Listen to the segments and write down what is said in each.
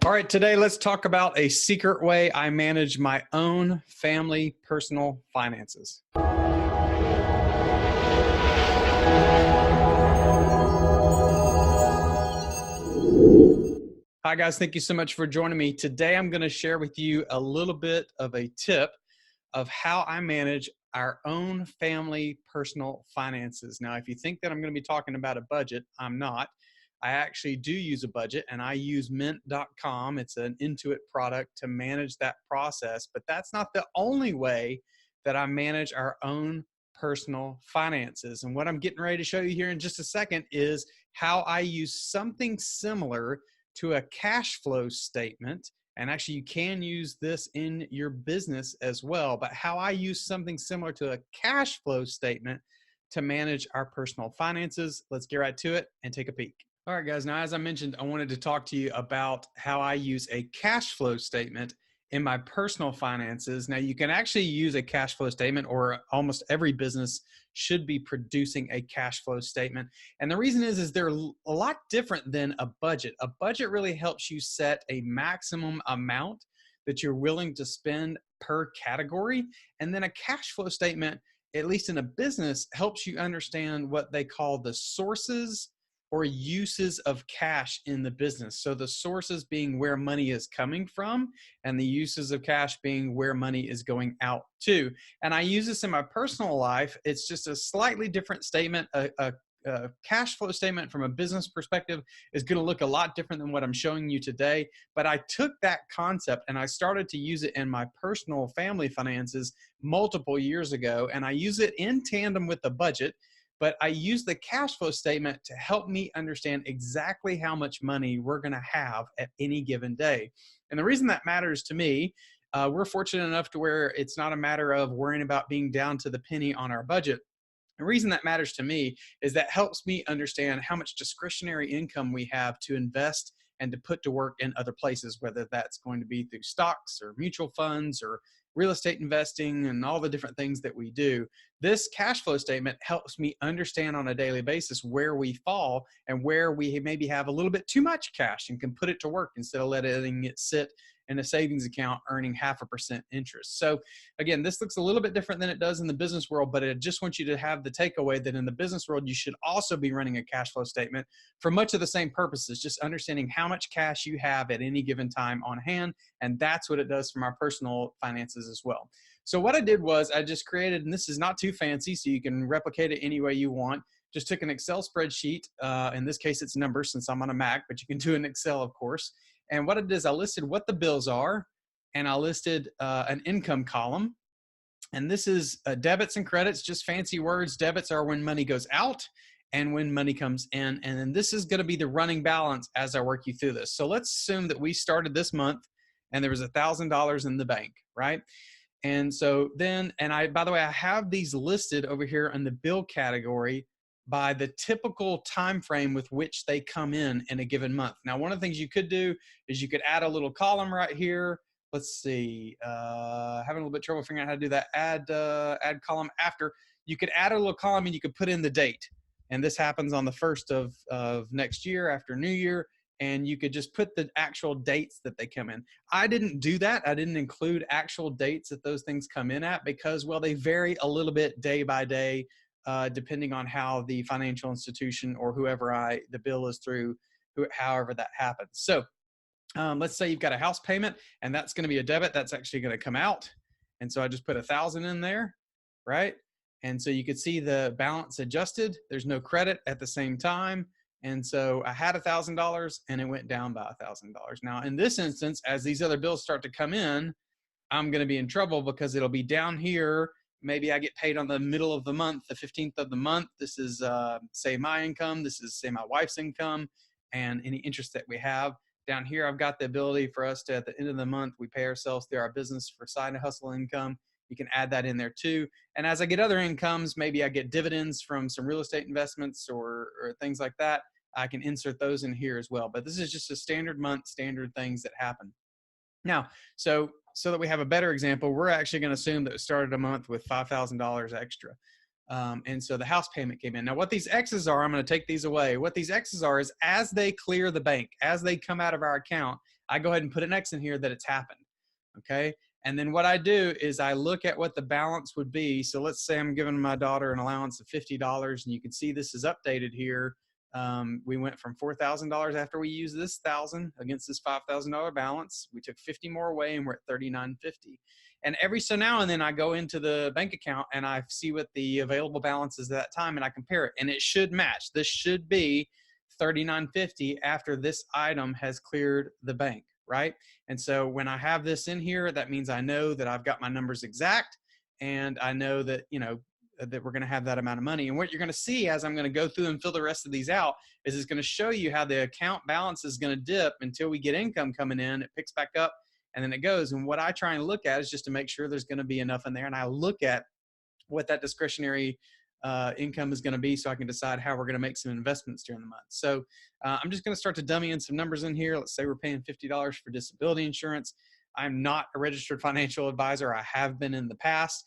All right, today let's talk about a secret way I manage my own family personal finances. Hi guys, thank you so much for joining me. Today I'm going to share with you a little bit of a tip of how I manage our own family personal finances. Now, if you think that I'm going to be talking about a budget, I'm not. I actually do use a budget, and I use mint.com. It's an Intuit product to manage that process, but that's not the only way that I manage our own personal finances. And what I'm getting ready to show you here in just a second is how I use something similar to a cash flow statement. And actually, you can use this in your business as well. But how I use something similar to a cash flow statement to manage our personal finances. Let's get right to it and take a peek. All right, guys. Now, as I mentioned, I wanted to talk to you about how I use a cash flow statement in my personal finances. Now, you can actually use a cash flow statement, or almost every business should be producing a cash flow statement. And the reason is they're a lot different than a budget. A budget really helps you set a maximum amount that you're willing to spend per category. And then a cash flow statement, at least in a business, helps you understand what they call the sources or uses of cash in the business. So the sources being where money is coming from, and the uses of cash being where money is going out to. And I use this in my personal life. It's just a slightly different statement. A cash flow statement from a business perspective is going to look a lot different than what I'm showing you today. But I took that concept and I started to use it in my personal family finances multiple years ago. And I use it in tandem with the budget. But I use the cash flow statement to help me understand exactly how much money we're going to have at any given day. And the reason that matters to me, we're fortunate enough to where it's not a matter of worrying about being down to the penny on our budget. The reason that matters to me is that helps me understand how much discretionary income we have to invest and to put to work in other places, whether that's going to be through stocks or mutual funds or real estate investing and all the different things that we do. This cash flow statement helps me understand on a daily basis where we fall and where we maybe have a little bit too much cash and can put it to work instead of letting it sit in a savings account earning 0.5% interest. So again, this looks a little bit different than it does in the business world, but I just want you to have the takeaway that in the business world, you should also be running a cash flow statement for much of the same purposes, just understanding how much cash you have at any given time on hand. And that's what it does for my personal finances as well. So what I did was I just created, and this is not too fancy, so you can replicate it any way you want. Just took an Excel spreadsheet. In this case, it's numbers since I'm on a Mac, but you can do an Excel, of course. And what I did is I listed what the bills are, and I listed an income column. And this is debits and credits, just fancy words. Debits are when money goes out and when money comes in. And then this is going to be the running balance as I work you through this. So let's assume that we started this month and there was $1,000 in the bank, right? And so then, by the way, I have these listed over here in the bill category by the typical time frame with which they come in a given month. Now, one of the things you could do is you could add a little column right here. Let's see, having a little bit of trouble figuring out how to do that. Add column after. You could add a little column and you could put in the date. And this happens on the 1st of next year after New Year. And you could just put the actual dates that they come in. I didn't do that. I didn't include actual dates that those things come in at because, well, they vary a little bit day by day, depending on how the financial institution or whoever the bill is through, however that happens. So let's say you've got a house payment and that's going to be a debit. That's actually going to come out. And so I just put 1,000 in there, right? And so you could see the balance adjusted. There's no credit at the same time. And so I had $1,000 and it went down by $1,000. Now, in this instance, as these other bills start to come in, I'm going to be in trouble because it'll be down here. Maybe I get paid on the middle of the month, the 15th of the month. This is, say, my income. This is, say, my wife's income and any interest that we have. Down here, I've got the ability for us to, at the end of the month, we pay ourselves through our business for side hustle income. You can add that in there too. And as I get other incomes, maybe I get dividends from some real estate investments or things like that. I can insert those in here as well. But this is just a standard month, standard things that happen. Now, so that we have a better example, we're actually going to assume that we started a month with $5,000 extra. And so the house payment came in. Now, what these X's are, I'm going to take these away. What these X's are is as they clear the bank, as they come out of our account, I go ahead and put an X in here that it's happened. Okay. And then what I do is I look at what the balance would be. So let's say I'm giving my daughter an allowance of $50, and you can see this is updated here. We went from $4,000 after we used this thousand against this $5,000 balance. We took 50 more away, and we're at 3950. And every so now and then I go into the bank account and I see what the available balance is at that time, and I compare it, and it should match. This should be 3950 after this item has cleared the bank, right? And so when I have this in here, that means I know that I've got my numbers exact, and I know that, that we're going to have that amount of money. And what you're going to see as I'm going to go through and fill the rest of these out is it's going to show you how the account balance is going to dip until we get income coming in. It picks back up and then it goes. And what I try and look at is just to make sure there's going to be enough in there. And I look at what that discretionary income is going to be, so I can decide how we're going to make some investments during the month. So I'm just going to start to dummy in some numbers in here. Let's say we're paying $50 for disability insurance. I'm not a registered financial advisor. I have been in the past.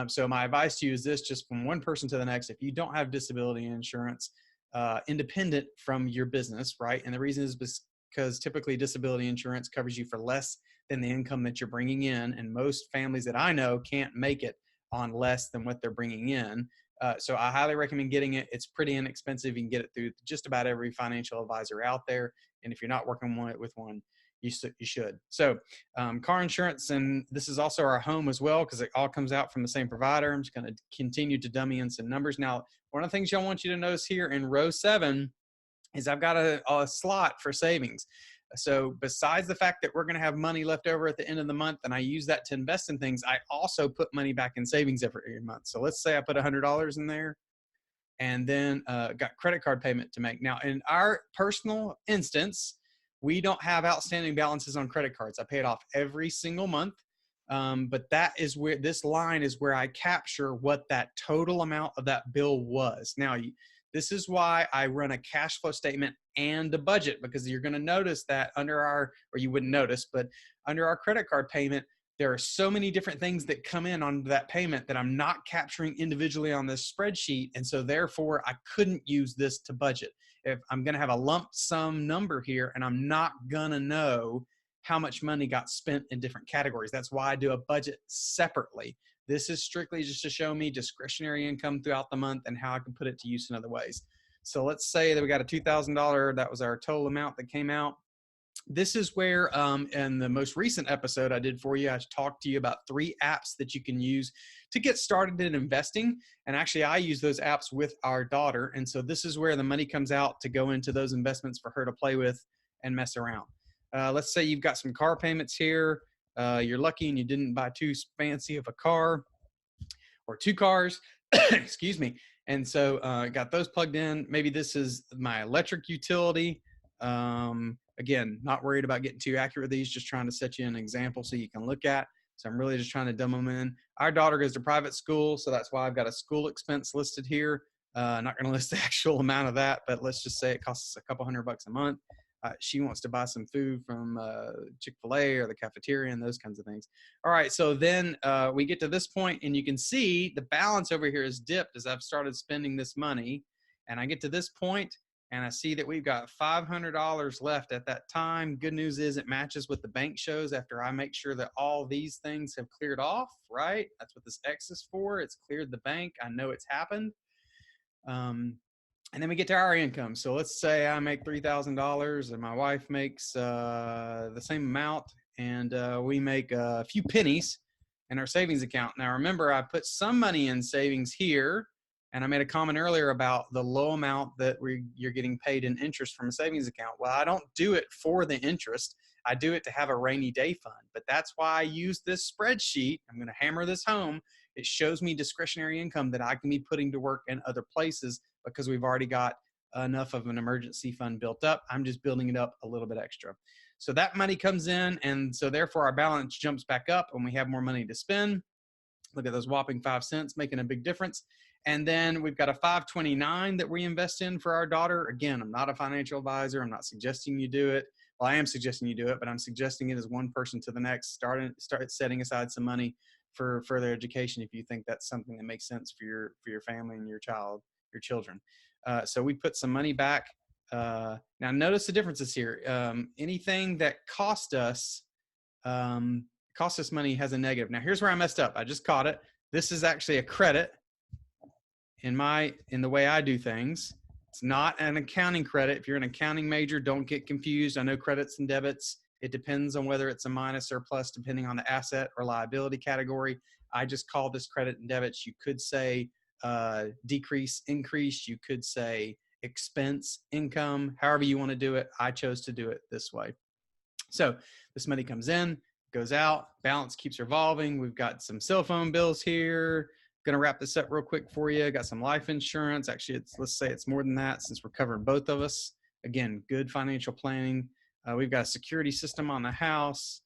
So my advice to you is this, just from one person to the next: if you don't have disability insurance independent from your business, right? And the reason is because typically disability insurance covers you for less than the income that you're bringing in. And most families that I know can't make it on less than what they're bringing in. So I highly recommend getting it. It's pretty inexpensive. You can get it through just about every financial advisor out there. And if you're not working with one, you should. So car insurance, and this is also our home as well, because it all comes out from the same provider. I'm just going to continue to dummy in some numbers. Now, one of the things y'all want you to notice here in row 7 is I've got a slot for savings. So besides the fact that we're going to have money left over at the end of the month and I use that to invest in things, I also put money back in savings every month. So let's say I put $100 in there, and then got credit card payment to make. Now, in our personal instance, we don't have outstanding balances on credit cards. I pay it off every single month. But that is where this line is where I capture what that total amount of that bill was. Now, this is why I run a cash flow statement and a budget, because you're going to notice that under our, or you wouldn't notice, but under our credit card payment, there are so many different things that come in on that payment that I'm not capturing individually on this spreadsheet. And so therefore I couldn't use this to budget. If I'm going to have a lump sum number here and I'm not going to know how much money got spent in different categories. That's why I do a budget separately. This is strictly just to show me discretionary income throughout the month and how I can put it to use in other ways. So let's say that we got a $2,000, that was our total amount that came out. This is where in the most recent episode I did for you, I talked to you about 3 apps that you can use to get started in investing. And actually I use those apps with our daughter. And so this is where the money comes out to go into those investments for her to play with and mess around. Let's say you've got some car payments here. You're lucky and you didn't buy too fancy of a car or 2 cars, excuse me. And so got those plugged in. Maybe this is my electric utility. Again, not worried about getting too accurate with these, just trying to set you an example so you can look at. So I'm really just trying to dumb them in. Our daughter goes to private school, so that's why I've got a school expense listed here. Not going to list the actual amount of that, but let's just say it costs us a couple $100 a month. She wants to buy some food from Chick-fil-A or the cafeteria and those kinds of things. All right, so then we get to this point, and you can see the balance over here is dipped as I've started spending this money. And I get to this point, and I see that we've got $500 left at that time. Good news is it matches what the bank shows after I make sure that all these things have cleared off, right? That's what this X is for. It's cleared the bank. I know it's happened. And then we get to our income. So let's say I make $3,000 and my wife makes the same amount, and we make a few pennies in our savings account. Now, remember, I put some money in savings here, and I made a comment earlier about the low amount that you're getting paid in interest from a savings account. Well, I don't do it for the interest. I do it to have a rainy day fund. But that's why I use this spreadsheet. I'm going to hammer this home. It shows me discretionary income that I can be putting to work in other places because we've already got enough of an emergency fund built up. I'm just building it up a little bit extra. So that money comes in, and so therefore our balance jumps back up when we have more money to spend. Look at those whopping 5 cents, making a big difference. And then we've got a $529 that we invest in for our daughter. Again, I'm not a financial advisor. I'm not suggesting you do it. Well, I am suggesting you do it, but I'm suggesting it as one person to the next. Start setting aside some money for further education if you think that's something that makes sense for your family and your children. So we put some money back Now notice the differences here. Anything that cost us money has a negative. Now here's where I messed up. I just caught it. This is actually a credit in the way I do things. It's not an accounting credit. If you're an accounting major, don't get confused. I know credits and debits, it depends on whether it's a minus or plus depending on the asset or liability category. I just call this credit and debits. You could say decrease, increase. You could say expense, income, however you want to do it. I chose to do it this way. So this money comes in, goes out, balance keeps revolving. We've got some cell phone bills here. Going to wrap this up real quick for you. Got some life insurance. Actually, let's say it's more than that since we're covering both of us. Again, good financial planning. We've got a security system on the house.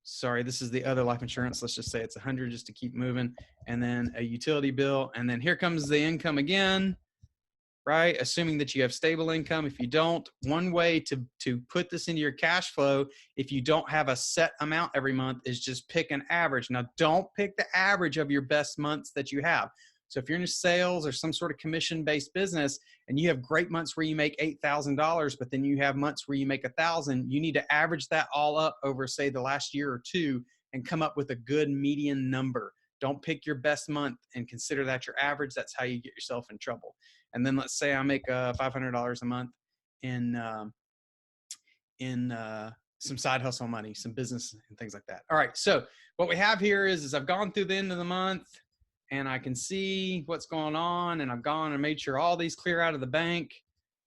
Sorry, this is the other life insurance. Let's just say it's 100 just to keep moving. And then a utility bill. And then here comes the income again, right? Assuming that you have stable income. If you don't, one way to put this into your cash flow, if you don't have a set amount every month, is just pick an average. Now, don't pick the average of your best months that you have. So if you're in sales or some sort of commission-based business and you have great months where you make $8,000, but then you have months where you make $1,000, you need to average that all up over, say, the last year or two and come up with a good median number. Don't pick your best month and consider that your average. That's how you get yourself in trouble. And then let's say I make $500 a month in some side hustle money, some business and things like that. All right. So what we have here is I've gone through the end of the month and I can see what's going on, and I've gone and made sure all these clear out of the bank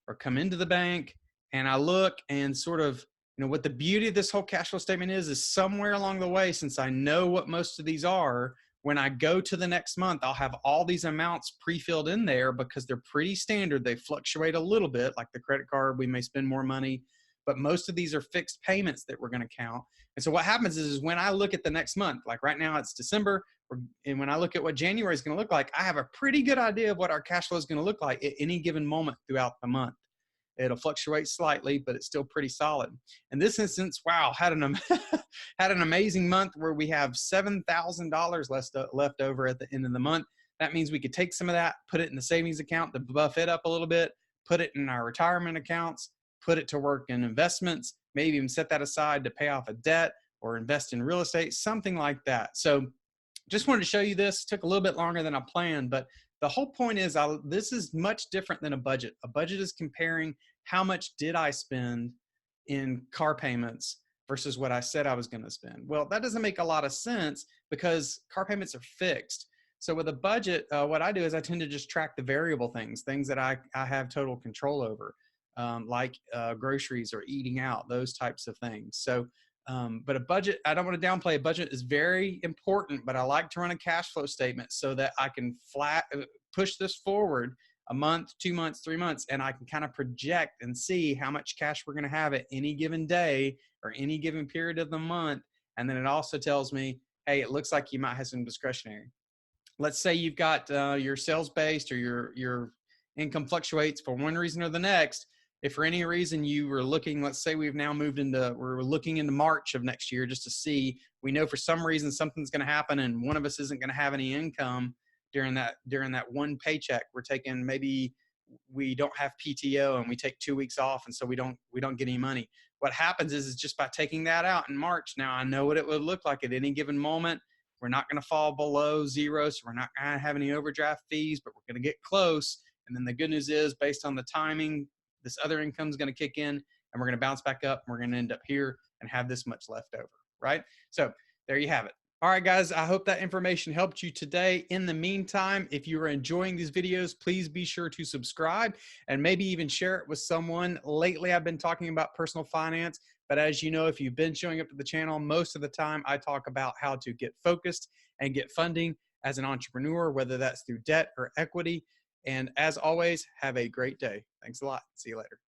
or come into the bank. And I look and sort of, what the beauty of this whole cash flow statement is somewhere along the way, since I know what most of these are, when I go to the next month, I'll have all these amounts pre-filled in there because they're pretty standard. They fluctuate a little bit, like the credit card, we may spend more money, but most of these are fixed payments that we're going to count. And so what happens is when I look at the next month, like right now it's December, and when I look at what January is going to look like, I have a pretty good idea of what our cash flow is going to look like at any given moment throughout the month. It'll fluctuate slightly, but it's still pretty solid. In this instance, wow, had an amazing month where we have $7,000 left over at the end of the month. That means we could take some of that, put it in the savings account to buff it up a little bit, put it in our retirement accounts, put it to work in investments, maybe even set that aside to pay off a debt or invest in real estate, something like that. So just wanted to show you this. It took a little bit longer than I planned, but the whole point is this is much different than a budget. A budget is comparing how much did I spend in car payments versus what I said I was going to spend. Well, that doesn't make a lot of sense because car payments are fixed. So with a budget, what I do is I tend to just track the variable things that I have total control over, like groceries or eating out, those types of things. So but a budget, I don't want to downplay, a budget is very important, but I like to run a cash flow statement so that I can push this forward a month, 2 months, 3 months, and I can kind of project and see how much cash we're going to have at any given day or any given period of the month. And then it also tells me, hey, it looks like you might have some discretionary. Let's say you've got your sales-based or your income fluctuates for one reason or the next. If for any reason you were looking, let's say we're looking into March of next year just to see, we know for some reason something's going to happen and one of us isn't going to have any income during that one paycheck. We're taking, maybe we don't have PTO and we take 2 weeks off, and so we don't get any money. What happens is just by taking that out in March, now I know what it would look like at any given moment. We're not going to fall below zero, so we're not going to have any overdraft fees, but we're going to get close. And then the good news is, based on the timing, this other income is going to kick in and we're going to bounce back up and we're going to end up here and have this much left over, right? So there you have it. All right, guys, I hope that information helped you today. In the meantime, if you are enjoying these videos, please be sure to subscribe and maybe even share it with someone. Lately, I've been talking about personal finance, but as you know, if you've been showing up to the channel, most of the time I talk about how to get focused and get funding as an entrepreneur, whether that's through debt or equity. And as always, have a great day. Thanks a lot. See you later.